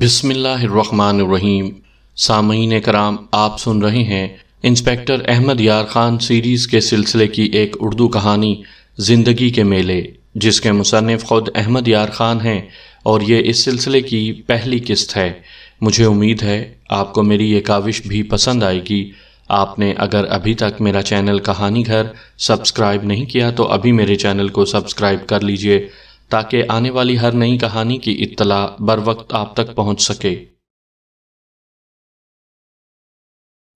بسم اللہ الرحمن الرحیم۔ سامعین کرام، آپ سن رہے ہیں انسپیکٹر احمد یار خان سیریز کے سلسلے کی ایک اردو کہانی زندگی کے میلے، جس کے مصنف خود احمد یار خان ہیں اور یہ اس سلسلے کی پہلی قسط ہے۔ مجھے امید ہے آپ کو میری یہ کاوش بھی پسند آئے گی۔ آپ نے اگر ابھی تک میرا چینل کہانی گھر سبسکرائب نہیں کیا تو ابھی میرے چینل کو سبسکرائب کر لیجئے تاکہ آنے والی ہر نئی کہانی کی اطلاع بر وقت آپ تک پہنچ سکے۔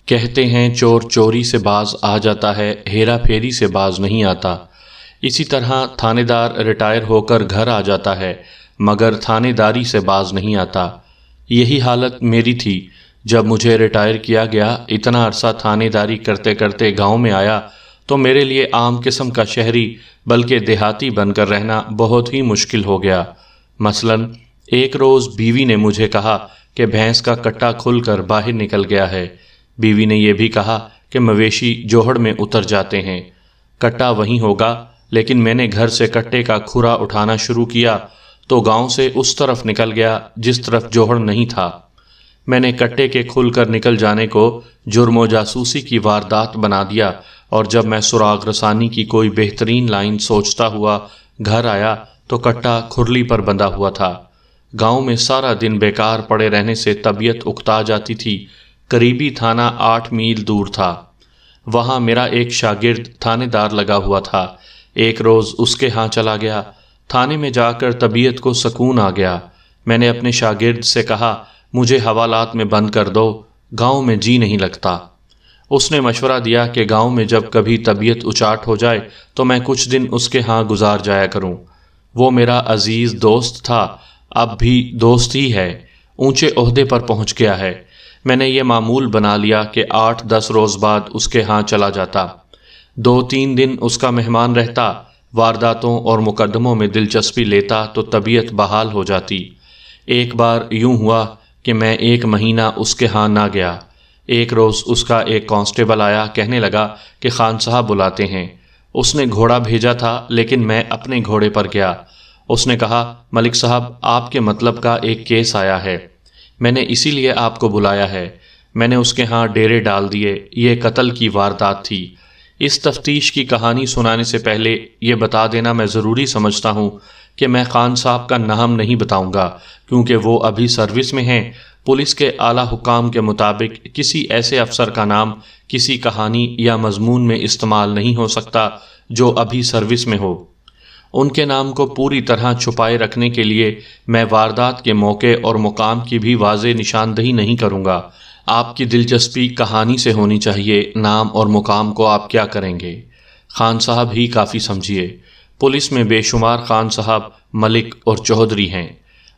کہتے ہیں چور چوری سے باز آ جاتا ہے، ہیرا پھیری سے باز نہیں آتا۔ اسی طرح تھانے دار ریٹائر ہو کر گھر آ جاتا ہے مگر تھانے داری سے باز نہیں آتا۔ یہی حالت میری تھی جب مجھے ریٹائر کیا گیا۔ اتنا عرصہ تھانے داری کرتے کرتے گاؤں میں آیا تو میرے لیے عام قسم کا شہری بلکہ دیہاتی بن کر رہنا بہت ہی مشکل ہو گیا۔ مثلاً ایک روز بیوی نے مجھے کہا کہ بھینس کا کٹا کھل کر باہر نکل گیا ہے۔ بیوی نے یہ بھی کہا کہ مویشی جوہڑ میں اتر جاتے ہیں، کٹا وہیں ہوگا، لیکن میں نے گھر سے کٹے کا کھرا اٹھانا شروع کیا تو گاؤں سے اس طرف نکل گیا جس طرف جوہڑ نہیں تھا۔ میں نے کٹے کے کھل کر نکل جانے کو جرم و جاسوسی کی واردات بنا دیا، اور جب میں سراغ رسانی کی کوئی بہترین لائن سوچتا ہوا گھر آیا تو کٹا کھرلی پر بندھا ہوا تھا۔ گاؤں میں سارا دن بیکار پڑے رہنے سے طبیعت اکتا جاتی تھی۔ قریبی تھانہ 8 میل دور تھا۔ وہاں میرا ایک شاگرد تھانے دار لگا ہوا تھا۔ ایک روز اس کے ہاں چلا گیا۔ تھانے میں جا کر طبیعت کو سکون آ گیا۔ میں نے اپنے شاگرد سے کہا، مجھے حوالات میں بند کر دو، گاؤں میں جی نہیں لگتا۔ اس نے مشورہ دیا کہ گاؤں میں جب کبھی طبیعت اچاٹ ہو جائے تو میں کچھ دن اس کے ہاں گزار جایا کروں۔ وہ میرا عزیز دوست تھا، اب بھی دوست ہی ہے، اونچے عہدے پر پہنچ گیا ہے۔ میں نے یہ معمول بنا لیا کہ 8-10 روز بعد اس کے ہاں چلا جاتا، 2-3 دن اس کا مہمان رہتا، وارداتوں اور مقدموں میں دلچسپی لیتا تو طبیعت بحال ہو جاتی۔ ایک بار یوں ہوا کہ میں 1 مہینہ اس کے ہاں نہ گیا۔ ایک روز اس کا ایک کانسٹیبل آیا، کہنے لگا کہ خان صاحب بلاتے ہیں۔ اس نے گھوڑا بھیجا تھا لیکن میں اپنے گھوڑے پر گیا۔ اس نے کہا، ملک صاحب آپ کے مطلب کا ایک کیس آیا ہے، میں نے اسی لیے آپ کو بلایا ہے۔ میں نے اس کے ہاں ڈیرے ڈال دیے۔ یہ قتل کی واردات تھی۔ اس تفتیش کی کہانی سنانے سے پہلے یہ بتا دینا میں ضروری سمجھتا ہوں کہ میں خان صاحب کا نام نہیں بتاؤں گا کیونکہ وہ ابھی سروس میں ہیں۔ پولیس کے اعلیٰ حکام کے مطابق کسی ایسے افسر کا نام کسی کہانی یا مضمون میں استعمال نہیں ہو سکتا جو ابھی سروس میں ہو۔ ان کے نام کو پوری طرح چھپائے رکھنے کے لیے میں واردات کے موقع اور مقام کی بھی واضح نشاندہی نہیں کروں گا۔ آپ کی دلچسپی کہانی سے ہونی چاہیے، نام اور مقام کو آپ کیا کریں گے؟ خان صاحب ہی کافی سمجھیے۔ پولیس میں بے شمار خان صاحب، ملک اور چودھری ہیں۔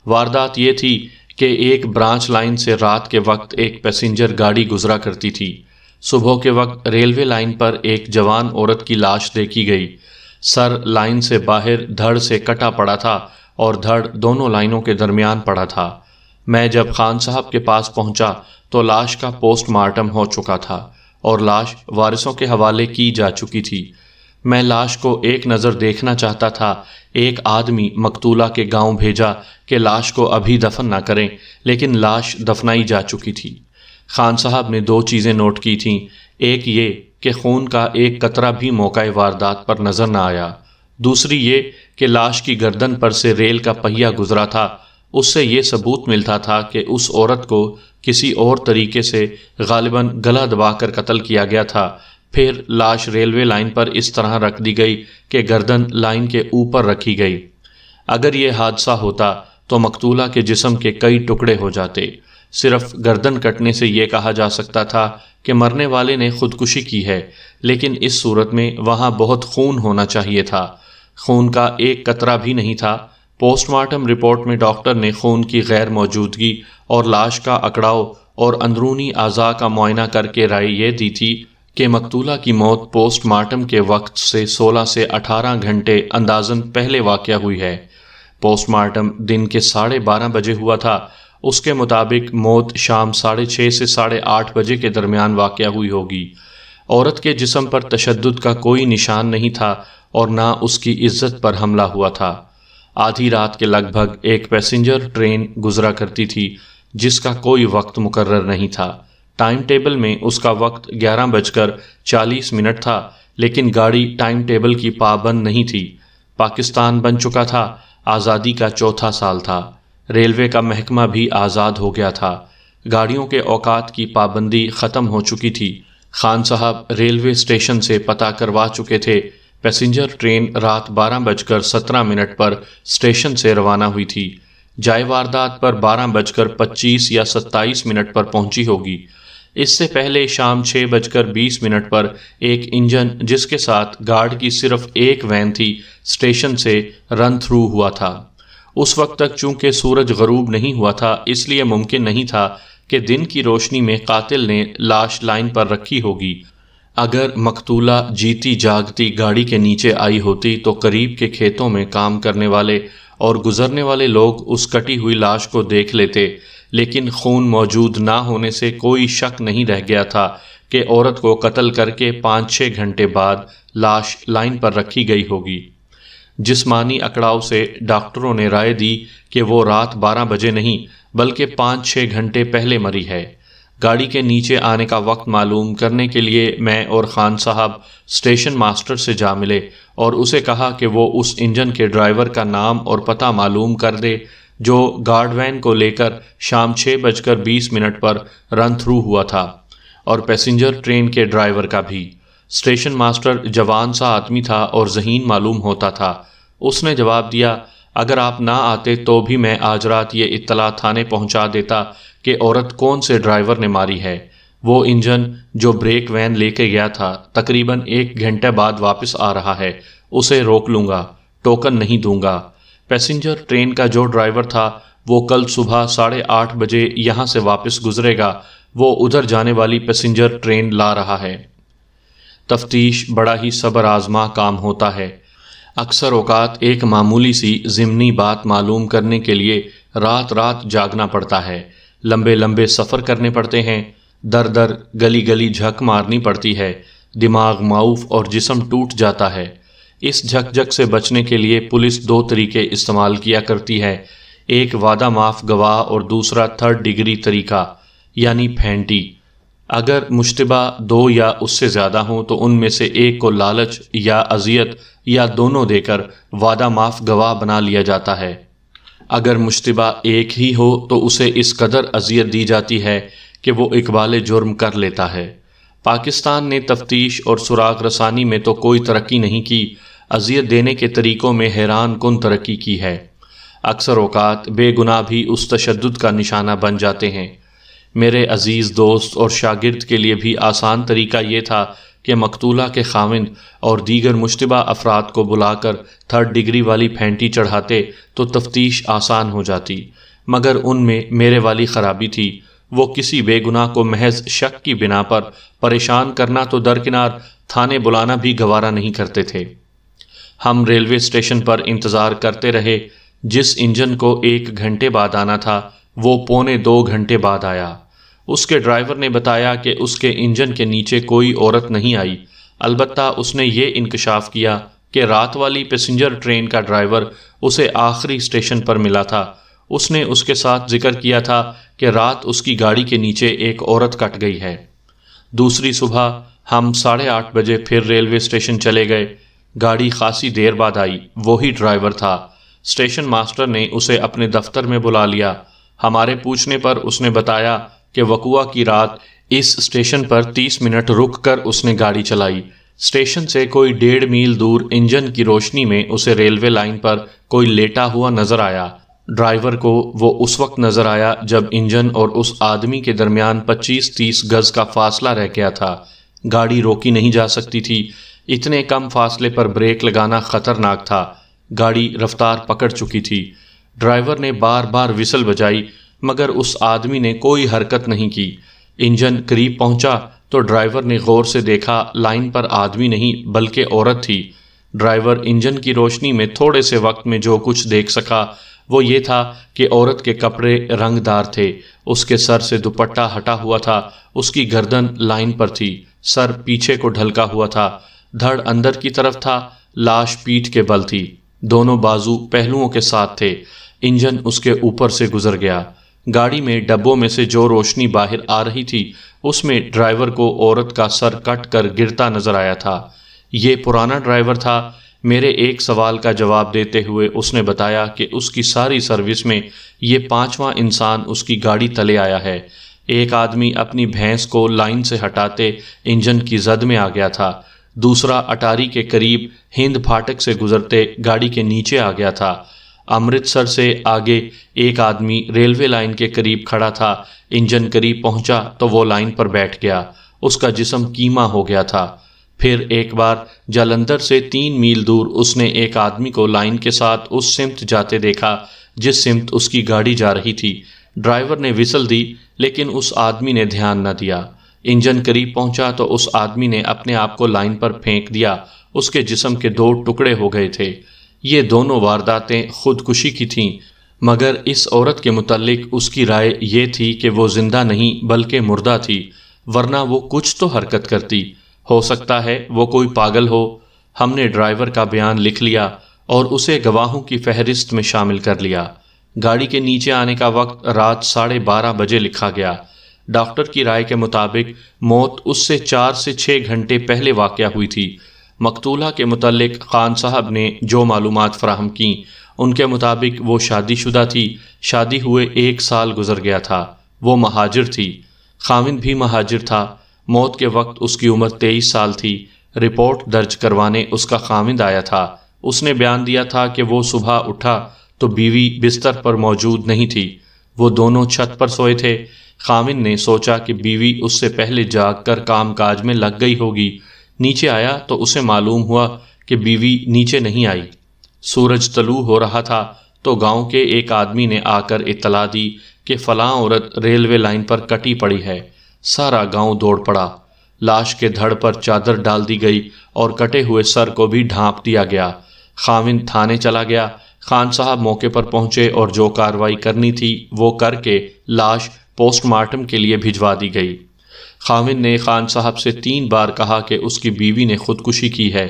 واردات یہ تھی کہ ایک برانچ لائن سے رات کے وقت ایک پیسنجر گاڑی گزرا کرتی تھی۔ صبح کے وقت ریلوے لائن پر ایک جوان عورت کی لاش دیکھی گئی۔ سر لائن سے باہر دھڑ سے کٹا پڑا تھا اور دھڑ دونوں لائنوں کے درمیان پڑا تھا۔ میں جب خان صاحب کے پاس پہنچا تو لاش کا پوسٹ مارٹم ہو چکا تھا اور لاش وارثوں کے حوالے کی جا چکی تھی۔ میں لاش کو ایک نظر دیکھنا چاہتا تھا۔ ایک آدمی مقتولہ کے گاؤں بھیجا کہ لاش کو ابھی دفن نہ کریں، لیکن لاش دفنائی جا چکی تھی۔ خان صاحب نے 2 چیزیں نوٹ کی تھیں، ایک یہ کہ خون کا ایک قطرہ بھی موقع واردات پر نظر نہ آیا، دوسری یہ کہ لاش کی گردن پر سے ریل کا پہیہ گزرا تھا۔ اس سے یہ ثبوت ملتا تھا کہ اس عورت کو کسی اور طریقے سے غالباً گلا دبا کر قتل کیا گیا تھا۔ پھر لاش ریلوے لائن پر اس طرح رکھ دی گئی کہ گردن لائن کے اوپر رکھی گئی۔ اگر یہ حادثہ ہوتا تو مقتولہ کے جسم کے کئی ٹکڑے ہو جاتے۔ صرف گردن کٹنے سے یہ کہا جا سکتا تھا کہ مرنے والے نے خودکشی کی ہے، لیکن اس صورت میں وہاں بہت خون ہونا چاہیے تھا۔ خون کا ایک قطرہ بھی نہیں تھا۔ پوسٹ مارٹم رپورٹ میں ڈاکٹر نے خون کی غیر موجودگی اور لاش کا اکڑاؤ اور اندرونی اعضاء کا معائنہ کر کے رائے یہ دی تھی کہ مقتولہ کی موت پوسٹ مارٹم کے وقت سے 16 سے 18 گھنٹے اندازاً پہلے واقع ہوئی ہے۔ پوسٹ مارٹم دن کے 12:30 بجے ہوا تھا۔ اس کے مطابق موت شام 6:30 سے 8:30 بجے کے درمیان واقع ہوئی ہوگی۔ عورت کے جسم پر تشدد کا کوئی نشان نہیں تھا اور نہ اس کی عزت پر حملہ ہوا تھا۔ آدھی رات کے لگ بھگ ایک پیسنجر ٹرین گزرا کرتی تھی جس کا کوئی وقت مقرر نہیں تھا۔ ٹائم ٹیبل میں اس کا وقت 11:40 تھا، لیکن گاڑی ٹائم ٹیبل کی پابند نہیں تھی۔ پاکستان بن چکا تھا، آزادی کا چوتھا سال تھا، ریلوے کا محکمہ بھی آزاد ہو گیا تھا، گاڑیوں کے اوقات کی پابندی ختم ہو چکی تھی۔ خان صاحب ریلوے اسٹیشن سے پتہ کروا چکے تھے، پیسنجر ٹرین رات 12:17 پر اسٹیشن سے روانہ ہوئی تھی، جائے واردات پر 12:25 یا 27 پر پہنچی ہوگی۔ اس سے پہلے شام 6:20 پر ایک انجن جس کے ساتھ گارڈ کی صرف ایک وین تھی اسٹیشن سے رن تھرو ہوا تھا۔ اس وقت تک چونکہ سورج غروب نہیں ہوا تھا، اس لیے ممکن نہیں تھا کہ دن کی روشنی میں قاتل نے لاش لائن پر رکھی ہوگی۔ اگر مقتولہ جیتی جاگتی گاڑی کے نیچے آئی ہوتی تو قریب کے کھیتوں میں کام کرنے والے اور گزرنے والے لوگ اس کٹی ہوئی لاش کو دیکھ لیتے، لیکن خون موجود نہ ہونے سے کوئی شک نہیں رہ گیا تھا کہ عورت کو قتل کر کے 5-6 گھنٹے بعد لاش لائن پر رکھی گئی ہوگی۔ جسمانی اکڑاؤ سے ڈاکٹروں نے رائے دی کہ وہ رات 12 بجے نہیں بلکہ 5-6 گھنٹے پہلے مری ہے۔ گاڑی کے نیچے آنے کا وقت معلوم کرنے کے لیے میں اور خان صاحب اسٹیشن ماسٹر سے جا ملے اور اسے کہا کہ وہ اس انجن کے ڈرائیور کا نام اور پتہ معلوم کر دے جو گارڈ وین کو لے کر شام 6:20 پر رن تھرو ہوا تھا، اور پیسنجر ٹرین کے ڈرائیور کا بھی۔ اسٹیشن ماسٹر جوان سا آدمی تھا اور ذہین معلوم ہوتا تھا۔ اس نے جواب دیا، اگر آپ نہ آتے تو بھی میں آج رات یہ اطلاع تھانے پہنچا دیتا کہ عورت کون سے ڈرائیور نے ماری ہے۔ وہ انجن جو بریک وین لے کے گیا تھا تقریباً 1 گھنٹے بعد واپس آ رہا ہے، اسے روک لوں گا، ٹوکن نہیں دوں گا۔ پیسنجر ٹرین کا جو ڈرائیور تھا وہ کل صبح 8:30 بجے یہاں سے واپس گزرے گا، وہ ادھر جانے والی پیسنجر ٹرین لا رہا ہے۔ تفتیش بڑا ہی صبر آزما کام ہوتا ہے۔ اکثر اوقات ایک معمولی سی ضمنی بات معلوم کرنے کے لیے رات رات جاگنا پڑتا ہے، لمبے لمبے سفر کرنے پڑتے ہیں، در در گلی گلی جھک مارنی پڑتی ہے، دماغ معوف اور جسم ٹوٹ جاتا ہے۔ اس جھک جھک سے بچنے کے لیے پولیس 2 طریقے استعمال کیا کرتی ہے، ایک وعدہ معاف گواہ اور دوسرا 3rd ڈگری طریقہ یعنی پھینٹی۔ اگر مشتبہ 2 یا اس سے زیادہ ہوں تو ان میں سے ایک کو لالچ یا اذیت یا دونوں دے کر وعدہ معاف گواہ بنا لیا جاتا ہے۔ اگر مشتبہ ایک ہی ہو تو اسے اس قدر اذیت دی جاتی ہے کہ وہ اقبال جرم کر لیتا ہے۔ پاکستان نے تفتیش اور سراغ رسانی میں تو کوئی ترقی نہیں کی، اذیت دینے کے طریقوں میں حیران کن ترقی کی ہے۔ اکثر اوقات بے گناہ بھی اس تشدد کا نشانہ بن جاتے ہیں۔ میرے عزیز دوست اور شاگرد کے لیے بھی آسان طریقہ یہ تھا کہ مقتولہ کے خاوند اور دیگر مشتبہ افراد کو بلا کر 3rd ڈگری والی پھینٹی چڑھاتے تو تفتیش آسان ہو جاتی، مگر ان میں میرے والی خرابی تھی، وہ کسی بے گناہ کو محض شک کی بنا پر پریشان کرنا تو درکنار تھانے بلانا بھی گوارا نہیں کرتے تھے۔ ہم ریلوے اسٹیشن پر انتظار کرتے رہے۔ جس انجن کو 1 گھنٹے بعد آنا تھا وہ 1.25 گھنٹے بعد آیا۔ اس کے ڈرائیور نے بتایا کہ اس کے انجن کے نیچے کوئی عورت نہیں آئی، البتہ اس نے یہ انکشاف کیا کہ رات والی پیسنجر ٹرین کا ڈرائیور اسے آخری اسٹیشن پر ملا تھا۔ اس نے اس کے ساتھ ذکر کیا تھا کہ رات اس کی گاڑی کے نیچے ایک عورت کٹ گئی ہے۔ دوسری صبح ہم 8:30 بجے پھر ریلوے اسٹیشن چلے گئے۔ گاڑی خاصی دیر بعد آئی، وہی ڈرائیور تھا۔ اسٹیشن ماسٹر نے اسے اپنے دفتر میں بلا لیا۔ ہمارے پوچھنے پر اس نے بتایا کہ وقوع کی رات اس اسٹیشن پر 30 منٹ رک کر اس نے گاڑی چلائی۔ اسٹیشن سے کوئی 1.5 میل دور انجن کی روشنی میں اسے ریلوے لائن پر کوئی لیٹا ہوا نظر آیا۔ ڈرائیور کو وہ اس وقت نظر آیا جب انجن اور اس آدمی کے درمیان 25-30 گز کا فاصلہ رہ گیا تھا۔ گاڑی روکی نہیں جا سکتی تھی، اتنے کم فاصلے پر بریک لگانا خطرناک تھا۔ گاڑی رفتار پکڑ چکی تھی۔ ڈرائیور نے بار بار وسل بجائی مگر اس آدمی نے کوئی حرکت نہیں کی۔ انجن قریب پہنچا تو ڈرائیور نے غور سے دیکھا، لائن پر آدمی نہیں بلکہ عورت تھی۔ ڈرائیور انجن کی روشنی میں تھوڑے سے وقت میں جو کچھ دیکھ سکا وہ یہ تھا کہ عورت کے کپڑے رنگ دار تھے، اس کے سر سے دوپٹہ ہٹا ہوا تھا، اس کی گردن لائن پر تھی، سر پیچھے کو ڈھلکا ہوا تھا، دھڑ اندر کی طرف تھا، لاش پیٹھ کے بل تھی۔ دونوں بازو پہلوؤں کے ساتھ تھے۔ انجن اس کے اوپر سے گزر گیا۔ گاڑی میں ڈبوں میں سے جو روشنی باہر آ رہی تھی اس میں ڈرائیور کو عورت کا سر کٹ کر گرتا نظر آیا تھا۔ یہ پرانا ڈرائیور تھا۔ میرے ایک سوال کا جواب دیتے ہوئے اس نے بتایا کہ اس کی ساری سروس میں یہ 5واں انسان اس کی گاڑی تلے آیا ہے۔ ایک آدمی اپنی بھینس کو لائن سے ہٹاتے انجن کی زد میں آ گیا تھا، دوسرا اٹاری کے قریب ہند پھاٹک سے گزرتے گاڑی کے نیچے آ گیا تھا۔ امرتسر سے آگے ایک آدمی ریلوے لائن کے قریب کھڑا تھا۔ انجن قریب پہنچا تو وہ لائن پر بیٹھ گیا، اس کا جسم کیما ہو گیا تھا۔ پھر ایک بار جلندھر سے 3 میل دور اس نے ایک آدمی کو لائن کے ساتھ اس سمت جاتے دیکھا جس سمت اس کی گاڑی جا رہی تھی۔ ڈرائیور نے وسل دی لیکن اس آدمی نے دھیان نہ دیا۔ انجن قریب پہنچا تو اس آدمی نے اپنے آپ کو لائن پر پھینک دیا، اس کے جسم کے 2 ٹکڑے ہو گئے تھے۔ یہ دونوں وارداتیں خودکشی کی تھیں، مگر اس عورت کے متعلق اس کی رائے یہ تھی کہ وہ زندہ نہیں بلکہ مردہ تھی، ورنہ وہ کچھ تو حرکت کرتی۔ ہو سکتا ہے وہ کوئی پاگل ہو۔ ہم نے ڈرائیور کا بیان لکھ لیا اور اسے گواہوں کی فہرست میں شامل کر لیا۔ گاڑی کے نیچے آنے کا وقت رات 12:30 بجے لکھا گیا۔ ڈاکٹر کی رائے کے مطابق موت اس سے 4 سے 6 گھنٹے پہلے واقع ہوئی تھی۔ مقتولہ کے متعلق خان صاحب نے جو معلومات فراہم کیں ان کے مطابق وہ شادی شدہ تھی، شادی ہوئے 1 سال گزر گیا تھا، وہ مہاجر تھی، خاوند بھی مہاجر تھا۔ موت کے وقت اس کی عمر 23 سال تھی۔ رپورٹ درج کروانے اس کا خاوند آیا تھا۔ اس نے بیان دیا تھا کہ وہ صبح اٹھا تو بیوی بستر پر موجود نہیں تھی، وہ دونوں چھت پر سوئے تھے۔ خاوند نے سوچا کہ بیوی اس سے پہلے جاگ کر کام کاج میں لگ گئی ہوگی۔ نیچے آیا تو اسے معلوم ہوا کہ بیوی نیچے نہیں آئی۔ سورج طلوع ہو رہا تھا تو گاؤں کے ایک آدمی نے آ کر اطلاع دی کہ فلاں عورت ریلوے لائن پر کٹی پڑی ہے۔ سارا گاؤں دوڑ پڑا۔ لاش کے دھڑ پر چادر ڈال دی گئی اور کٹے ہوئے سر کو بھی ڈھانپ دیا گیا۔ خاوند تھانے چلا گیا۔ خان صاحب موقع پر پہنچے اور جو کارروائی کرنی تھی وہ کر کے لاش پوسٹ مارٹم کے لیے بھجوا دی گئی۔ خاوند نے خان صاحب سے 3 بار کہا کہ اس کی بیوی نے خودکشی کی ہے۔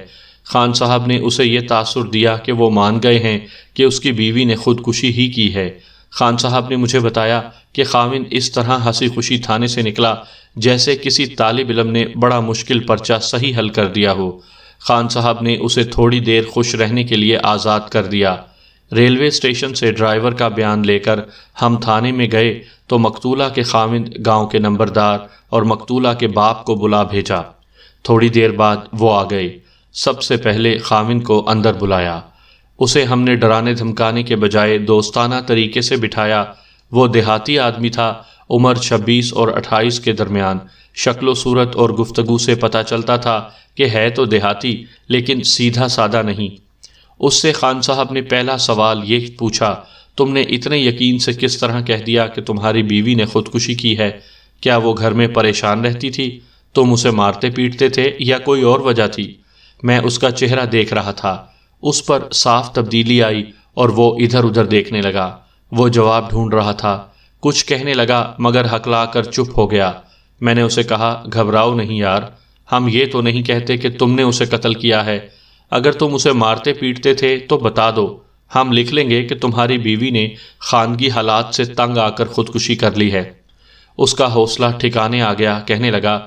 خان صاحب نے اسے یہ تاثر دیا کہ وہ مان گئے ہیں کہ اس کی بیوی نے خودکشی ہی کی ہے۔ خان صاحب نے مجھے بتایا کہ خاوند اس طرح ہنسی خوشی تھانے سے نکلا جیسے کسی طالب علم نے بڑا مشکل پرچہ صحیح حل کر دیا ہو۔ خان صاحب نے اسے تھوڑی دیر خوش رہنے کے لیے آزاد کر دیا۔ ریلوے اسٹیشن سے ڈرائیور کا بیان لے کر ہم تھانے میں گئے تو مقتولہ کے خاوند، گاؤں کے نمبردار اور مقتولہ کے باپ کو بلا بھیجا۔ تھوڑی دیر بعد وہ آ گئے۔ سب سے پہلے خاوند کو اندر بلایا۔ اسے ہم نے ڈرانے دھمکانے کے بجائے دوستانہ طریقے سے بٹھایا۔ وہ دیہاتی آدمی تھا، عمر 26 اور 28 کے درمیان۔ شکل و صورت اور گفتگو سے پتہ چلتا تھا کہ ہے تو دیہاتی لیکن سیدھا سادہ نہیں۔ اس سے خان صاحب نے پہلا سوال یہ پوچھا، تم نے اتنے یقین سے کس طرح کہہ دیا کہ تمہاری بیوی نے خودکشی کی ہے؟ کیا وہ گھر میں پریشان رہتی تھی؟ تم اسے مارتے پیٹتے تھے یا کوئی اور وجہ تھی؟ میں اس کا چہرہ دیکھ رہا تھا، اس پر صاف تبدیلی آئی اور وہ ادھر ادھر دیکھنے لگا۔ وہ جواب ڈھونڈ رہا تھا، کچھ کہنے لگا مگر ہکلا کر چپ ہو گیا۔ میں نے اسے کہا، گھبراؤ نہیں یار، ہم یہ تو نہیں کہتے کہ تم نے اسے قتل کیا ہے۔ اگر تم اسے مارتے پیٹتے تھے تو بتا دو، ہم لکھ لیں گے کہ تمہاری بیوی نے خانگی حالات سے تنگ آ کر خودکشی کر لی ہے۔ اس کا حوصلہ ٹھکانے آ گیا، کہنے لگا،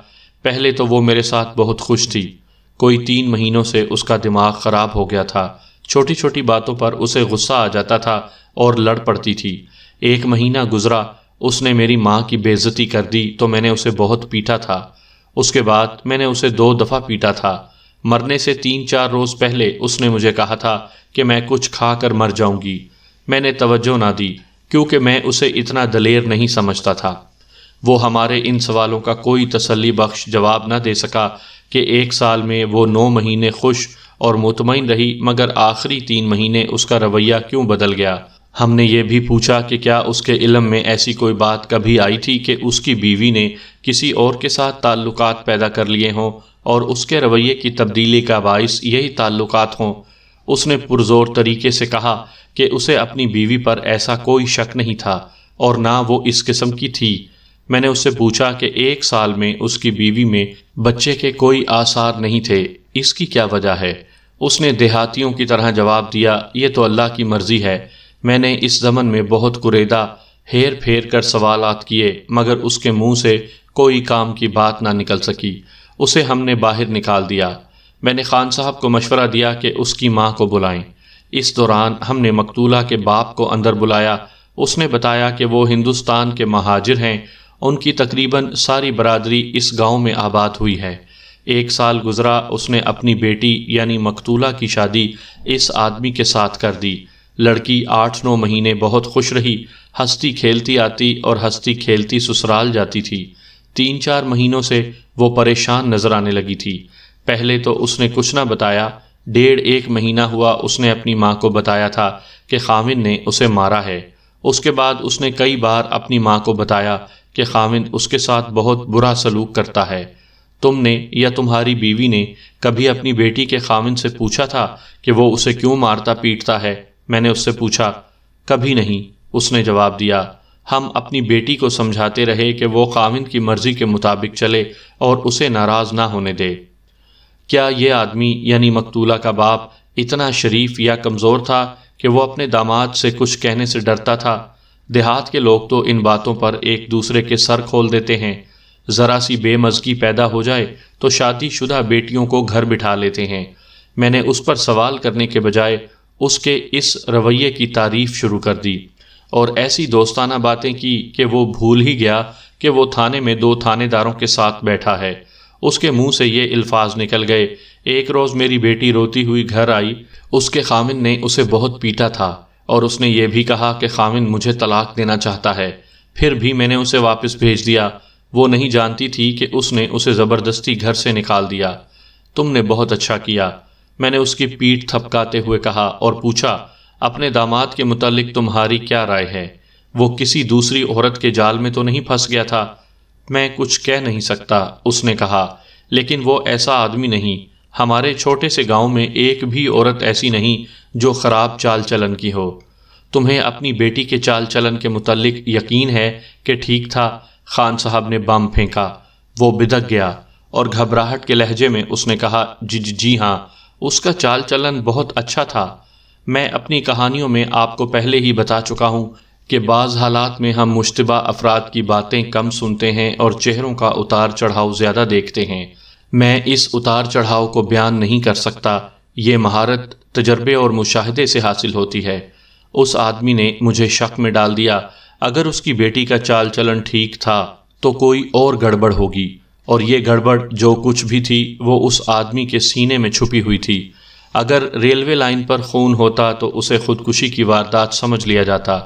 پہلے تو وہ میرے ساتھ بہت خوش تھی، کوئی 3 مہینوں سے اس کا دماغ خراب ہو گیا تھا، چھوٹی چھوٹی باتوں پر اسے غصہ آ جاتا تھا اور لڑ پڑتی تھی۔ 1 مہینہ گزرا، اس نے میری ماں کی بے عزتی کر دی تو میں نے اسے بہت پیٹا تھا۔ اس کے بعد میں نے اسے 2 دفعہ پیٹا تھا۔ مرنے سے 3-4 روز پہلے اس نے مجھے کہا تھا کہ میں کچھ کھا کر مر جاؤں گی۔ میں نے توجہ نہ دی کیونکہ میں اسے اتنا دلیر نہیں سمجھتا تھا۔ وہ ہمارے ان سوالوں کا کوئی تسلی بخش جواب نہ دے سکا کہ 1 سال میں وہ 9 مہینے خوش اور مطمئن رہی مگر آخری 3 مہینے اس کا رویہ کیوں بدل گیا۔ ہم نے یہ بھی پوچھا کہ کیا اس کے علم میں ایسی کوئی بات کبھی آئی تھی کہ اس کی بیوی نے کسی اور کے ساتھ تعلقات پیدا کر لیے ہوں اور اس کے رویے کی تبدیلی کا باعث یہی تعلقات ہوں۔ اس نے پرزور طریقے سے کہا کہ اسے اپنی بیوی پر ایسا کوئی شک نہیں تھا اور نہ وہ اس قسم کی تھی۔ میں نے اس سے پوچھا کہ 1 سال میں اس کی بیوی میں بچے کے کوئی آثار نہیں تھے، اس کی کیا وجہ ہے؟ اس نے دیہاتیوں کی طرح جواب دیا، یہ تو اللہ کی مرضی ہے، میں نے اس زمن میں بہت قریدہ ہیر پھیر کر سوالات کیے مگر اس کے منہ سے کوئی کام کی بات نہ نکل سکی، اسے ہم نے باہر نکال دیا۔ میں نے خان صاحب کو مشورہ دیا کہ اس کی ماں کو بلائیں۔ اس دوران ہم نے مقتولہ کے باپ کو اندر بلایا۔ اس نے بتایا کہ وہ ہندوستان کے مہاجر ہیں، ان کی تقریباً ساری برادری اس گاؤں میں آباد ہوئی ہے۔ 1 سال گزرا، اس نے اپنی بیٹی یعنی مقتولہ کی شادی اس آدمی کے ساتھ کر دی۔ لڑکی 8-9 مہینے بہت خوش رہی، ہنستی کھیلتی آتی اور ہنستی کھیلتی سسرال جاتی تھی۔ 3-4 مہینوں سے وہ پریشان نظر آنے لگی تھی۔ پہلے تو اس نے کچھ نہ بتایا، 1.5 مہینہ ہوا اس نے اپنی ماں کو بتایا تھا کہ خاوند نے اسے مارا ہے۔ اس کے بعد اس نے کئی بار اپنی ماں کو بتایا کہ خاوند اس کے ساتھ بہت برا سلوک کرتا ہے۔ تم نے یا تمہاری بیوی نے کبھی اپنی بیٹی کے خاوند سے پوچھا تھا کہ وہ اسے کیوں مارتا پیٹتا ہے؟ میں نے اس سے پوچھا۔ کبھی نہیں، اس نے جواب دیا۔ ہم اپنی بیٹی کو سمجھاتے رہے کہ وہ خاوند کی مرضی کے مطابق چلے اور اسے ناراض نہ ہونے دے۔ کیا یہ آدمی یعنی مقتولہ کا باپ اتنا شریف یا کمزور تھا کہ وہ اپنے داماد سے کچھ کہنے سے ڈرتا تھا؟ دیہات کے لوگ تو ان باتوں پر ایک دوسرے کے سر کھول دیتے ہیں۔ ذرا سی بے مزگی پیدا ہو جائے تو شادی شدہ بیٹیوں کو گھر بٹھا لیتے ہیں۔ میں نے اس پر سوال کرنے کے بجائے اس کے اس رویے کی تعریف شروع کر دی اور ایسی دوستانہ باتیں کی کہ وہ بھول ہی گیا کہ وہ تھانے میں 2 تھانے داروں کے ساتھ بیٹھا ہے۔ اس کے منہ سے یہ الفاظ نکل گئے۔ ایک روز میری بیٹی روتی ہوئی گھر آئی، اس کے خاوند نے اسے بہت پیٹا تھا اور اس نے یہ بھی کہا کہ خاوند مجھے طلاق دینا چاہتا ہے۔ پھر بھی میں نے اسے واپس بھیج دیا۔ وہ نہیں جانتی تھی کہ اس نے اسے زبردستی گھر سے نکال دیا۔ تم نے بہت اچھا کیا، میں نے اس کی پیٹھ تھپکاتے ہوئے کہا اور پوچھا، اپنے داماد کے متعلق تمہاری کیا رائے ہے؟ وہ کسی دوسری عورت کے جال میں تو نہیں پھنس گیا تھا؟ میں کچھ کہہ نہیں سکتا، اس نے کہا، لیکن وہ ایسا آدمی نہیں۔ ہمارے چھوٹے سے گاؤں میں ایک بھی عورت ایسی نہیں جو خراب چال چلن کی ہو۔ تمہیں اپنی بیٹی کے چال چلن کے متعلق یقین ہے کہ ٹھیک تھا؟ خان صاحب نے بم پھینکا۔ وہ بدک گیا اور گھبراہٹ کے لہجے میں اس نے کہا، جی ہاں، اس کا چال چلن بہت اچھا تھا۔ میں اپنی کہانیوں میں آپ کو پہلے ہی بتا چکا ہوں کہ بعض حالات میں ہم مشتبہ افراد کی باتیں کم سنتے ہیں اور چہروں کا اتار چڑھاؤ زیادہ دیکھتے ہیں۔ میں اس اتار چڑھاؤ کو بیان نہیں کر سکتا، یہ مہارت تجربے اور مشاہدے سے حاصل ہوتی ہے۔ اس آدمی نے مجھے شک میں ڈال دیا۔ اگر اس کی بیٹی کا چال چلن ٹھیک تھا تو کوئی اور گڑبڑ ہوگی، اور یہ گڑبڑ جو کچھ بھی تھی وہ اس آدمی کے سینے میں چھپی ہوئی تھی۔ اگر ریلوے لائن پر خون ہوتا تو اسے خودکشی کی واردات سمجھ لیا جاتا،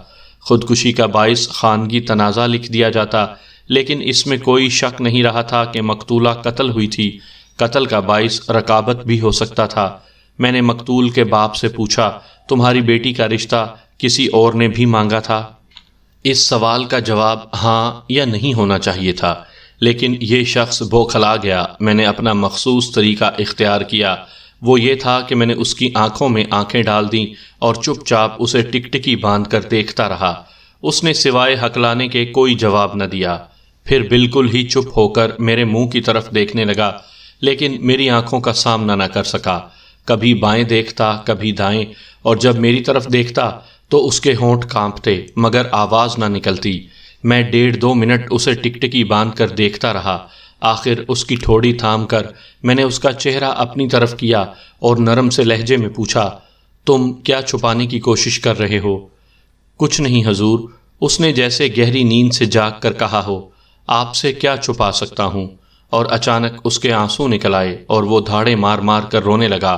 خودکشی کا باعث خانگی تنازع لکھ دیا جاتا، لیکن اس میں کوئی شک نہیں رہا تھا کہ مقتولہ قتل ہوئی تھی۔ قتل کا باعث رقابت بھی ہو سکتا تھا۔ میں نے مقتول کے باپ سے پوچھا، تمہاری بیٹی کا رشتہ کسی اور نے بھی مانگا تھا؟ اس سوال کا جواب ہاں یا نہیں ہونا چاہیے تھا، لیکن یہ شخص بوکھلا گیا۔ میں نے اپنا مخصوص طریقہ اختیار کیا، وہ یہ تھا کہ میں نے اس کی آنکھوں میں آنکھیں ڈال دیں اور چپ چاپ اسے ٹکٹکی باندھ کر دیکھتا رہا۔ اس نے سوائے ہکلانے کے کوئی جواب نہ دیا، پھر بالکل ہی چپ ہو کر میرے منہ کی طرف دیکھنے لگا، لیکن میری آنکھوں کا سامنا نہ کر سکا۔ کبھی بائیں دیکھتا، کبھی دائیں، اور جب میری طرف دیکھتا تو اس کے ہونٹ کانپتے مگر آواز نہ نکلتی۔ میں 1.5-2 منٹ اسے ٹکٹکی باندھ کر دیکھتا رہا۔ آخر اس کی ٹھوڑی تھام کر میں نے اس کا چہرہ اپنی طرف کیا اور نرم سے لہجے میں پوچھا، تم کیا چھپانے کی کوشش کر رہے ہو؟ کچھ نہیں حضور، اس نے جیسے گہری نیند سے جاگ کر کہا ہو۔ آپ سے کیا چھپا سکتا ہوں؟ اور اچانک اس کے آنسو نکل آئے اور وہ دھاڑے مار مار کر رونے لگا۔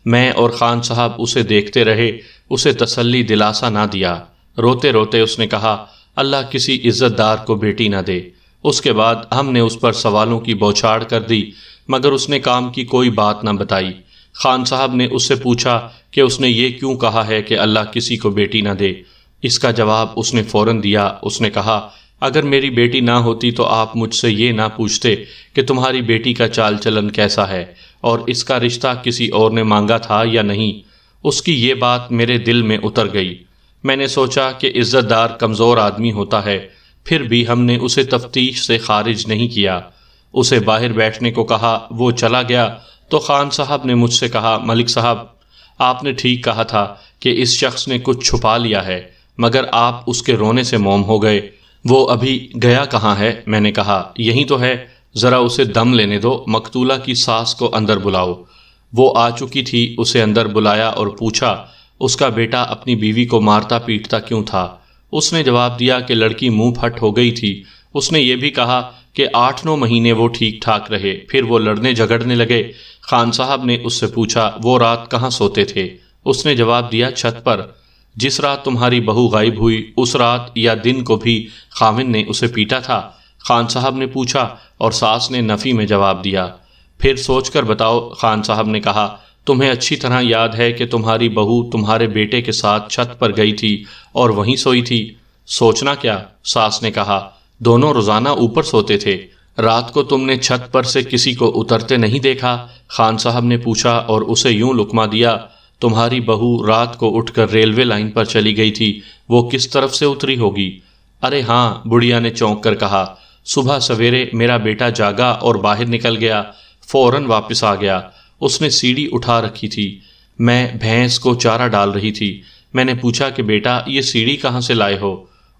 میں اور خان صاحب اسے دیکھتے رہے، اسے تسلی دلاسا نہ دیا۔ روتے روتے اس نے کہا، اللہ کسی عزت دار کو بیٹی نہ دے۔ اس کے بعد ہم نے اس پر سوالوں کی بوچھاڑ کر دی مگر اس نے کام کی کوئی بات نہ بتائی۔ خان صاحب نے اس سے پوچھا کہ اس نے یہ کیوں کہا ہے کہ اللہ کسی کو بیٹی نہ دے۔ اس کا جواب اس نے فوراً دیا۔ اس نے کہا، اگر میری بیٹی نہ ہوتی تو آپ مجھ سے یہ نہ پوچھتے کہ تمہاری بیٹی کا چال چلن کیسا ہے اور اس کا رشتہ کسی اور نے مانگا تھا یا نہیں۔ اس کی یہ بات میرے دل میں اتر گئی۔ میں نے سوچا کہ عزت دار کمزور آدمی ہوتا ہے، پھر بھی ہم نے اسے تفتیش سے خارج نہیں کیا۔ اسے باہر بیٹھنے کو کہا، وہ چلا گیا تو خان صاحب نے مجھ سے کہا، ملک صاحب آپ نے ٹھیک کہا تھا کہ اس شخص نے کچھ چھپا لیا ہے، مگر آپ اس کے رونے سے موم ہو گئے۔ وہ ابھی گیا کہاں ہے؟ میں نے کہا یہیں تو ہے، ذرا اسے دم لینے دو، مقتولہ کی ساس کو اندر بلاؤ۔ وہ آ چکی تھی، اسے اندر بلایا اور پوچھا اس کا بیٹا اپنی بیوی کو مارتا پیٹتا کیوں تھا؟ اس نے جواب دیا کہ لڑکی منہ پھٹ ہو گئی تھی۔ اس نے یہ بھی کہا کہ 8-9 مہینے وہ ٹھیک ٹھاک رہے، پھر وہ لڑنے جھگڑنے لگے۔ خان صاحب نے اس سے پوچھا وہ رات کہاں سوتے تھے؟ اس نے جواب دیا چھت پر۔ جس رات تمہاری بہو غائب ہوئی اس رات یا دن کو بھی خاوند نے اسے پیٹا تھا؟ خان صاحب نے پوچھا اور ساس نے نفی میں جواب دیا۔ پھر سوچ کر بتاؤ، خان صاحب نے کہا۔ تمہیں اچھی طرح یاد ہے کہ تمہاری بہو تمہارے بیٹے کے ساتھ چھت پر گئی تھی اور وہیں سوئی تھی۔ سوچنا کیا؟ ساس نے کہا، دونوں روزانہ اوپر سوتے تھے، رات کو تم نے چھت پر سے کسی کو اترتے نہیں دیکھا؟ خان صاحب نے پوچھا اور اسے یوں لقمہ دیا، تمہاری بہو رات کو اٹھ کر ریلوے لائن پر چلی گئی تھی، وہ کس طرف سے اتری ہوگی؟ ارے ہاں، بڑھیا نے چونک کر کہا، صبح سویرے میرا بیٹا جاگا اور باہر نکل گیا، فوراً واپس آ گیا۔ اس نے سیڑھی اٹھا رکھی تھی، میں بھینس کو چارہ ڈال رہی تھی۔ میں نے پوچھا کہ بیٹا یہ سیڑھی کہاں سے لائے ہو؟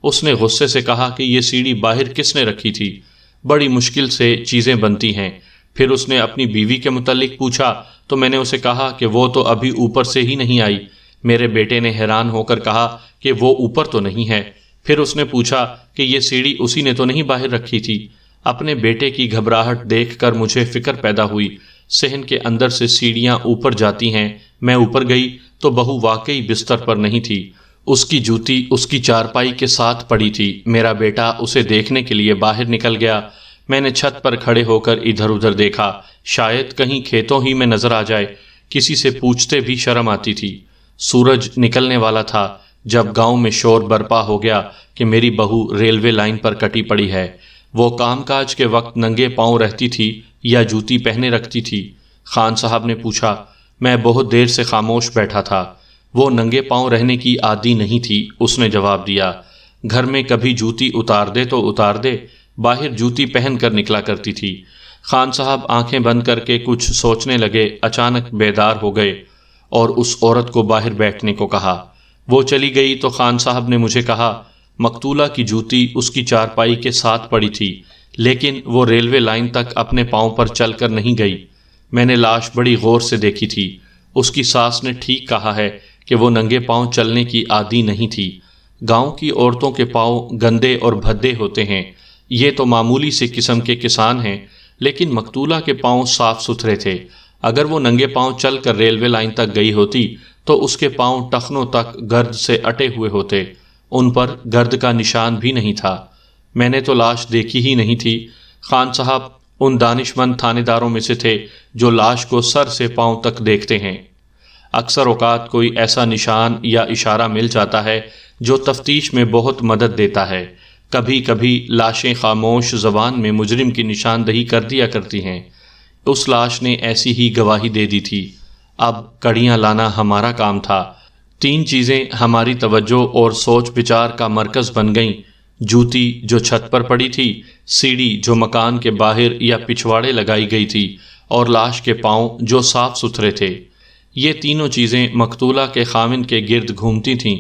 اس نے غصے سے کہا کہ یہ سیڑھی باہر کس نے رکھی تھی؟ بڑی مشکل سے چیزیں بنتی ہیں۔ پھر اس نے اپنی بیوی کے متعلق پوچھا تو میں نے اسے کہا کہ وہ تو ابھی اوپر سے ہی نہیں آئی۔ میرے بیٹے نے حیران ہو کر کہا کہ وہ اوپر تو نہیں ہے۔ پھر اس نے پوچھا کہ یہ سیڑھی اسی نے تو نہیں باہر رکھی تھی؟ اپنے بیٹے کی گھبراہٹ دیکھ کر مجھے فکر پیدا ہوئی، صحن کے اندر سے سیڑھیاں اوپر جاتی ہیں۔ میں اوپر گئی تو بہو واقعی بستر پر نہیں تھی، اس کی جوتی اس کی چارپائی کے ساتھ پڑی تھی۔ میرا بیٹا اسے دیکھنے کے لیے باہر نکل گیا۔ میں نے چھت پر کھڑے ہو کر ادھر ادھر دیکھا، شاید کہیں کھیتوں ہی میں نظر آ جائے، کسی سے پوچھتے بھی شرم آتی تھی۔ سورج نکلنے والا تھا جب گاؤں میں شور برپا ہو گیا کہ میری بہو ریلوے لائن پر کٹی پڑی ہے۔ وہ کام کاج کے وقت ننگے پاؤں رہتی تھی یا جوتی پہنے رکھتی تھی؟ خان صاحب نے پوچھا۔ میں بہت دیر سے خاموش بیٹھا تھا۔ وہ ننگے پاؤں رہنے کی عادی نہیں تھی، اس نے جواب دیا۔ گھر میں کبھی جوتی اتار دے تو اتار دے، باہر جوتی پہن کر نکلا کرتی تھی۔ خان صاحب آنکھیں بند کر کے کچھ سوچنے لگے، اچانک بیدار ہو گئے اور اس عورت کو باہر بیٹھنے کو کہا۔ وہ چلی گئی تو خان صاحب نے مجھے کہا، مقتولہ کی جوتی اس کی چارپائی کے ساتھ پڑی تھی، لیکن وہ ریلوے لائن تک اپنے پاؤں پر چل کر نہیں گئی۔ میں نے لاش بڑی غور سے دیکھی تھی۔ اس کی ساس نے ٹھیک کہا ہے کہ وہ ننگے پاؤں چلنے کی عادی نہیں تھی۔ گاؤں کی عورتوں کے پاؤں گندے اور بھدے ہوتے ہیں، یہ تو معمولی سے قسم کے کسان ہیں، لیکن مقتولہ کے پاؤں صاف ستھرے تھے۔ اگر وہ ننگے پاؤں چل کر ریلوے لائن تک گئی ہوتی تو اس کے پاؤں ٹخنوں تک گرد سے اٹے ہوئے ہوتے، ان پر گرد کا نشان بھی نہیں تھا۔ میں نے تو لاش دیکھی ہی نہیں تھی۔ خان صاحب ان دانش مند تھانے داروں میں سے تھے جو لاش کو سر سے پاؤں تک دیکھتے ہیں۔ اکثر اوقات کوئی ایسا نشان یا اشارہ مل جاتا ہے جو تفتیش میں بہت مدد دیتا ہے۔ کبھی کبھی لاشیں خاموش زبان میں مجرم کی نشاندہی کر دیا کرتی ہیں۔ اس لاش نے ایسی ہی گواہی دے دی تھی۔ اب کڑیاں لانا ہمارا کام تھا۔ 3 چیزیں ہماری توجہ اور سوچ بچار کا مرکز بن گئیں، جوتی جو چھت پر پڑی تھی، سیڑھی جو مکان کے باہر یا پچھواڑے لگائی گئی تھی، اور لاش کے پاؤں جو صاف ستھرے تھے۔ یہ تینوں چیزیں مقتولہ کے خاوند کے گرد گھومتی تھیں۔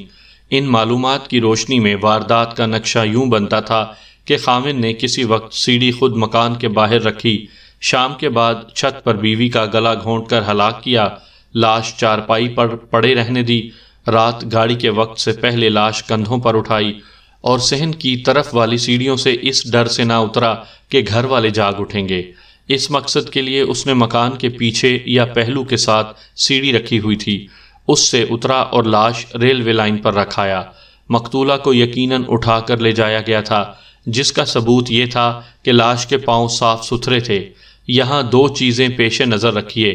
ان معلومات کی روشنی میں واردات کا نقشہ یوں بنتا تھا کہ خاوند نے کسی وقت سیڑھی خود مکان کے باہر رکھی، شام کے بعد چھت پر بیوی کا گلا گھونٹ کر ہلاک کیا، لاش چارپائی پر پڑے رہنے دی، رات گاڑی کے وقت سے پہلے لاش کندھوں پر اٹھائی اور صحن کی طرف والی سیڑھیوں سے اس ڈر سے نہ اترا کہ گھر والے جاگ اٹھیں گے۔ اس مقصد کے لیے اس نے مکان کے پیچھے یا پہلو کے ساتھ سیڑھی رکھی ہوئی تھی، اس سے اترا اور لاش ریلوے لائن پر رکھایا۔ مقتولہ کو یقیناً اٹھا کر لے جایا گیا تھا، جس کا ثبوت یہ تھا کہ لاش کے پاؤں صاف ستھرے تھے۔ یہاں 2 چیزیں پیش نظر رکھیے۔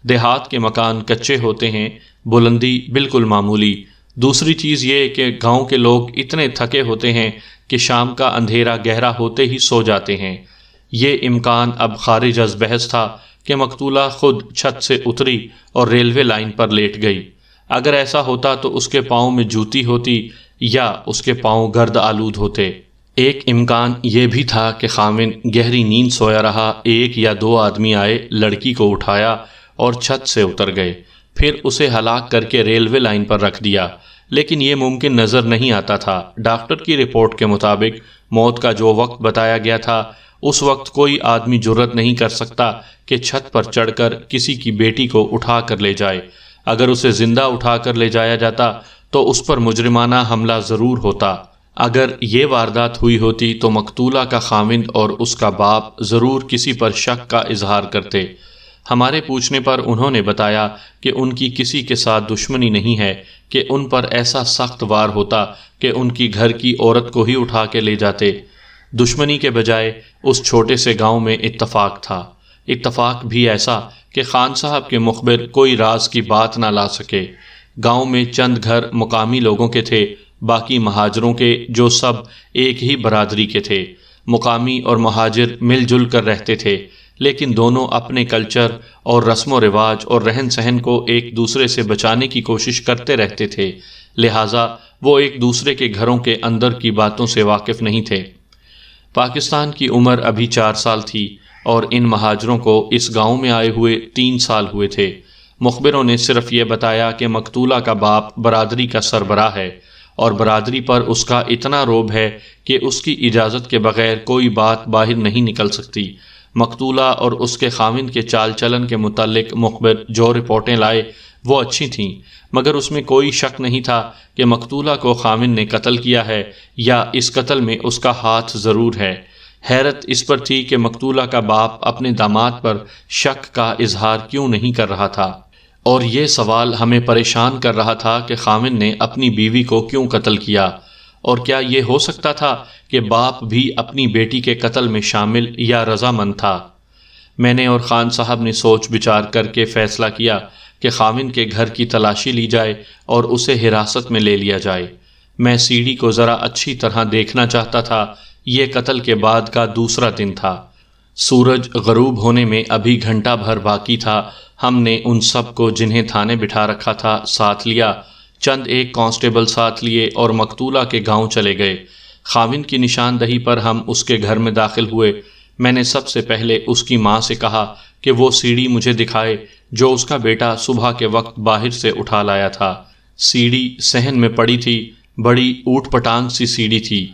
دیہات کے مکان کچے ہوتے ہیں، بلندی بالکل معمولی۔ دوسری چیز یہ کہ گاؤں کے لوگ اتنے تھکے ہوتے ہیں کہ شام کا اندھیرا گہرا ہوتے ہی سو جاتے ہیں۔ یہ امکان اب خارج از بحث تھا کہ مقتولہ خود چھت سے اتری اور ریلوے لائن پر لیٹ گئی۔ اگر ایسا ہوتا تو اس کے پاؤں میں جوتی ہوتی یا اس کے پاؤں گرد آلود ہوتے۔ ایک امکان یہ بھی تھا کہ خاوند گہری نیند سویا رہا، ایک یا دو آدمی آئے، لڑکی کو اٹھایا اور چھت سے اتر گئے، پھر اسے ہلاک کر کے ریلوے لائن پر رکھ دیا، لیکن یہ ممکن نظر نہیں آتا تھا۔ ڈاکٹر کی رپورٹ کے مطابق موت کا جو وقت بتایا گیا تھا، اس وقت کوئی آدمی جرأت نہیں کر سکتا کہ چھت پر چڑھ کر کسی کی بیٹی کو اٹھا کر لے جائے۔ اگر اسے زندہ اٹھا کر لے جایا جاتا تو اس پر مجرمانہ حملہ ضرور ہوتا۔ اگر یہ واردات ہوئی ہوتی تو مقتولہ کا خاوند اور اس کا باپ ضرور کسی پر شک کا اظہار کرتے۔ ہمارے پوچھنے پر انہوں نے بتایا کہ ان کی کسی کے ساتھ دشمنی نہیں ہے کہ ان پر ایسا سخت وار ہوتا کہ ان کی گھر کی عورت کو ہی اٹھا کے لے جاتے۔ دشمنی کے بجائے اس چھوٹے سے گاؤں میں اتفاق تھا، اتفاق بھی ایسا کہ خان صاحب کے مخبر کوئی راز کی بات نہ لا سکے۔ گاؤں میں چند گھر مقامی لوگوں کے تھے، باقی مہاجروں کے، جو سب ایک ہی برادری کے تھے۔ مقامی اور مہاجر مل جل کر رہتے تھے، لیکن دونوں اپنے کلچر اور رسم و رواج اور رہن سہن کو ایک دوسرے سے بچانے کی کوشش کرتے رہتے تھے، لہٰذا وہ ایک دوسرے کے گھروں کے اندر کی باتوں سے واقف نہیں تھے۔ پاکستان کی عمر ابھی 4 سال تھی اور ان مہاجروں کو اس گاؤں میں آئے ہوئے 3 سال ہوئے تھے۔ مخبروں نے صرف یہ بتایا کہ مقتولہ کا باپ برادری کا سربراہ ہے اور برادری پر اس کا اتنا رعب ہے کہ اس کی اجازت کے بغیر کوئی بات باہر نہیں نکل سکتی۔ مقتولہ اور اس کے خاوند کے چال چلن کے متعلق مخبر جو رپورٹیں لائے وہ اچھی تھیں، مگر اس میں کوئی شک نہیں تھا کہ مقتولہ کو خاوند نے قتل کیا ہے یا اس قتل میں اس کا ہاتھ ضرور ہے۔ حیرت اس پر تھی کہ مقتولہ کا باپ اپنے داماد پر شک کا اظہار کیوں نہیں کر رہا تھا، اور یہ سوال ہمیں پریشان کر رہا تھا کہ خاوند نے اپنی بیوی کو کیوں قتل کیا، اور کیا یہ ہو سکتا تھا کہ باپ بھی اپنی بیٹی کے قتل میں شامل یا رضامند تھا؟ میں نے اور خان صاحب نے سوچ بچار کر کے فیصلہ کیا کہ خاوند کے گھر کی تلاشی لی جائے اور اسے حراست میں لے لیا جائے۔ میں سی ڈی کو ذرا اچھی طرح دیکھنا چاہتا تھا۔ یہ قتل کے بعد کا دوسرا دن تھا، سورج غروب ہونے میں ابھی گھنٹہ بھر باقی تھا۔ ہم نے ان سب کو جنہیں تھانے بٹھا رکھا تھا ساتھ لیا، چند ایک کانسٹیبل ساتھ لیے اور مقتولہ کے گاؤں چلے گئے۔ خاوند کی نشاندہی پر ہم اس کے گھر میں داخل ہوئے۔ میں نے سب سے پہلے اس کی ماں سے کہا کہ وہ سیڑھی مجھے دکھائے جو اس کا بیٹا صبح کے وقت باہر سے اٹھا لایا تھا۔ سیڑھی صحن میں پڑی تھی، بڑی اوٹ پٹانگ سی سیڑھی تھی،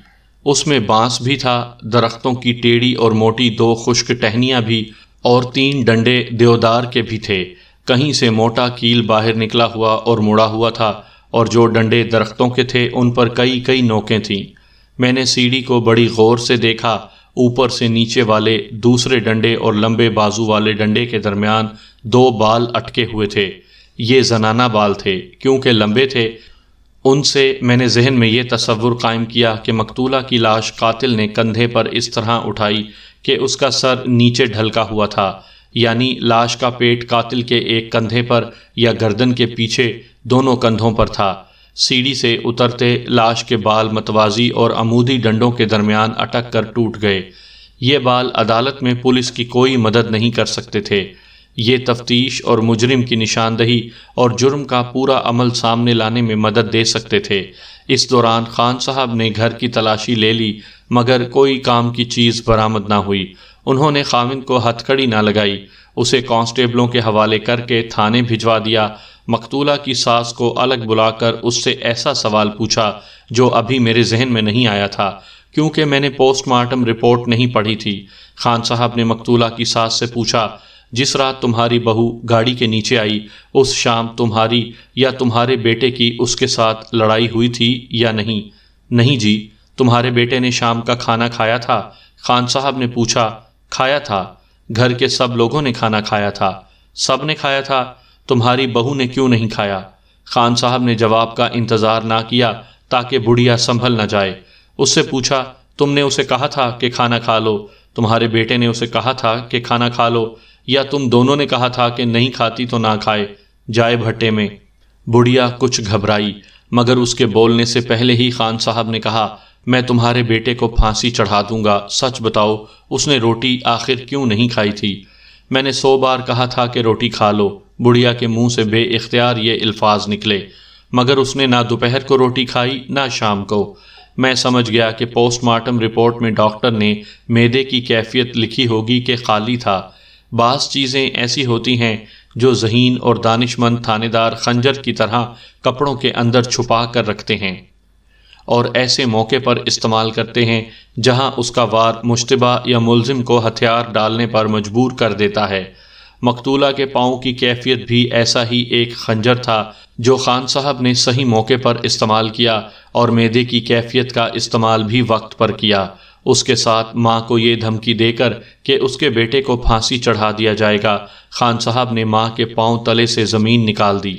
اس میں بانس بھی تھا، درختوں کی ٹیڑھی اور موٹی 2 خشک ٹہنیاں بھی اور 3 ڈنڈے دیودار کے بھی تھے۔ کہیں سے موٹا کیل باہر نکلا ہوا اور مڑا ہوا تھا، اور جو ڈنڈے درختوں کے تھے ان پر کئی نوکیں تھیں۔ میں نے سیڑھی کو بڑی غور سے دیکھا۔ اوپر سے نیچے والے دوسرے ڈنڈے اور لمبے بازو والے ڈنڈے کے درمیان 2 بال اٹکے ہوئے تھے۔ یہ زنانہ بال تھے، کیونکہ لمبے تھے۔ ان سے میں نے ذہن میں یہ تصور قائم کیا کہ مقتولہ کی لاش قاتل نے کندھے پر اس طرح اٹھائی کہ اس کا سر نیچے ڈھلکا ہوا تھا، یعنی لاش کا پیٹ قاتل کے ایک کندھے پر یا گردن کے پیچھے دونوں کندھوں پر تھا۔ سیڑھی سے اترتے لاش کے بال متوازی اور عمودی ڈنڈوں کے درمیان اٹک کر ٹوٹ گئے۔ یہ بال عدالت میں پولیس کی کوئی مدد نہیں کر سکتے تھے۔ یہ تفتیش اور مجرم کی نشاندہی اور جرم کا پورا عمل سامنے لانے میں مدد دے سکتے تھے۔ اس دوران خان صاحب نے گھر کی تلاشی لے لی، مگر کوئی کام کی چیز برآمد نہ ہوئی۔ انہوں نے خاوند کو ہتھ کڑی نہ لگائی، اسے کانسٹیبلوں کے حوالے کر کے تھانے بھجوا دیا۔ مقتولہ کی ساس کو الگ بلا کر اس سے ایسا سوال پوچھا جو ابھی میرے ذہن میں نہیں آیا تھا، کیونکہ میں نے پوسٹ مارٹم رپورٹ نہیں پڑھی تھی۔ خان صاحب نے مقتولہ کی ساس سے پوچھا، جس رات تمہاری بہو گاڑی کے نیچے آئی، اس شام تمہاری یا تمہارے بیٹے کی اس کے ساتھ لڑائی ہوئی تھی یا نہیں؟ نہیں جی۔ تمہارے بیٹے نے شام کا کھانا کھایا تھا؟ خان صاحب نے پوچھا۔ کھایا تھا۔ گھر کے سب لوگوں نے کھانا کھایا تھا؟ سب نے کھایا تھا۔ تمہاری بہو نے کیوں نہیں کھایا؟ خان صاحب نے جواب کا انتظار نہ کیا تاکہ بڑھیا سنبھل نہ جائے۔ اس سے پوچھا، تم نے اسے کہا تھا کہ کھانا کھا لو؟ تمہارے بیٹے نے اسے کہا تھا کہ کھانا کھا لو، یا تم دونوں نے کہا تھا کہ نہیں کھاتی تو نہ کھائے، جائے بھٹے میں؟ بڑھیا کچھ گھبرائی، مگر اس کے بولنے سے پہلے ہی خان صاحب نے کہا، میں تمہارے بیٹے کو پھانسی چڑھا دوں گا، سچ بتاؤ اس نے روٹی آخر کیوں نہیں کھائی تھی؟ میں نے 100 بار کہا تھا کہ روٹی کھا لو۔ بڑھیا کے منہ سے بے اختیار یہ الفاظ نکلے، مگر اس نے نہ دوپہر کو روٹی کھائی نہ شام کو۔ میں سمجھ گیا کہ پوسٹ مارٹم رپورٹ میں ڈاکٹر نے معدے کی کیفیت لکھی ہوگی کہ خالی تھا۔ بعض چیزیں ایسی ہوتی ہیں جو ذہین اور دانش مند تھانے دار خنجر کی طرح کپڑوں کے اندر چھپا کر رکھتے ہیں اور ایسے موقع پر استعمال کرتے ہیں جہاں اس کا وار مشتبہ یا ملزم کو ہتھیار ڈالنے پر مجبور کر دیتا ہے۔ مقتولہ کے پاؤں کی کیفیت بھی ایسا ہی ایک خنجر تھا جو خان صاحب نے صحیح موقع پر استعمال کیا اور معدے کی کیفیت کا استعمال بھی وقت پر کیا۔ اس کے ساتھ ماں کو یہ دھمکی دے کر کہ اس کے بیٹے کو پھانسی چڑھا دیا جائے گا، خان صاحب نے ماں کے پاؤں تلے سے زمین نکال دی۔